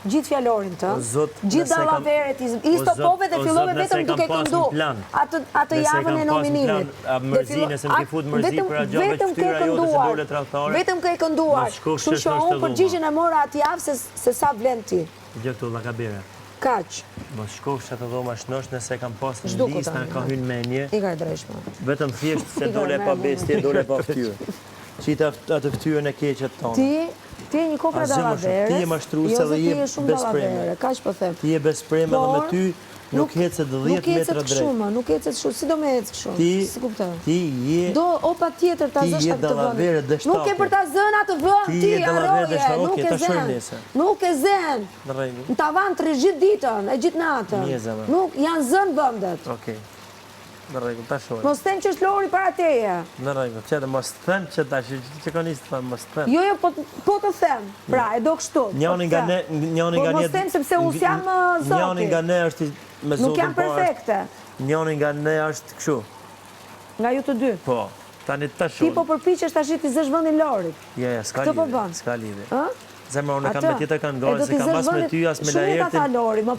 gjithë fjalorin të, Zot, gjithë dallaveret, i stopove dhe fillove vetëm duke këndu atë javën e nominimit. Mërzi, nëse më ke fut mërzi për atë gjë, veç fytyra jote se dole tradhtare. Vetëm ke kënduar. Kështu që unë përgjigjen e mora atë javë se sa vlen ti. Gjë këtu llakabere. Kaq. Mos shkosh atë dhoma shnosh nëse kam pas në lista ka hyrë menje. I ka drejshme. Vetëm thjesht se dole pa bestie, dole pa fytyrë. Qita atë fytyrën e keqet tonë. Ti je një kopra dallaveres. Ti je mashtruese dhe je bespreme. Kaq po them. Ti je bespreme dhe me ty nuk hecet 10 metra drejt. Nuk ecet kështu, si do me ecë kështu? Si kuptoj? Ti je... Do, o pa tjetër ta zësh atë vend. Nuk e për ta zënë atë vend, ti arroje, nuk e zen. Nuk e zen. Në tavan të gjithë ditën, e gjithë natën. Nuk janë zënë vendet. Okej. Në rregull, ta shohim. Mos them që është Lori para teje. Në rregull, çfarë mos them që tash që kanë nisë të them, mos them. Jo, po të them. Pra, e do kështu. Njëri nga ne. Mos them sepse unë jam zoti. Njëri nga ne është me zotin. Nuk jam perfekte. Njëri nga ne është kështu. Nga ju të dy. Po. Tani ta shohim. Ti po përpiqesh tash ti zësh vendin Lorit. Ja, s'ka lidhje. S'ka lidhje. Ë? Zemra unë kam me tjetër kanë dorë, se kam as me ty, as me Laertin,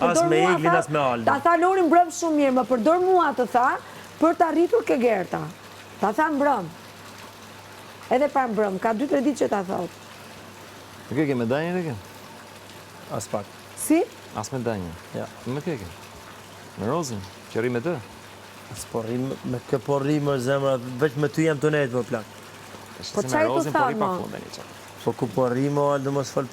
as me Eglin, as me Aldo. Ta tha Lori mbrëm shumë mirë, më përdor mua të tha, për të arritur ke Gerta. Ta tha mbrëm. Edhe pra mbrëm, ka 2-3 ditë që ta thot. Nuk e ke medaljen e ke? As pak. Si? As medaljen. Ja. Nuk e ke. Me Rozin, që rri me të. As po rri me kë po rri më zemra, veç me ty jam të nejtë për plak. Po çfarë po tha më? Po ku po rri më, Aldo mos fol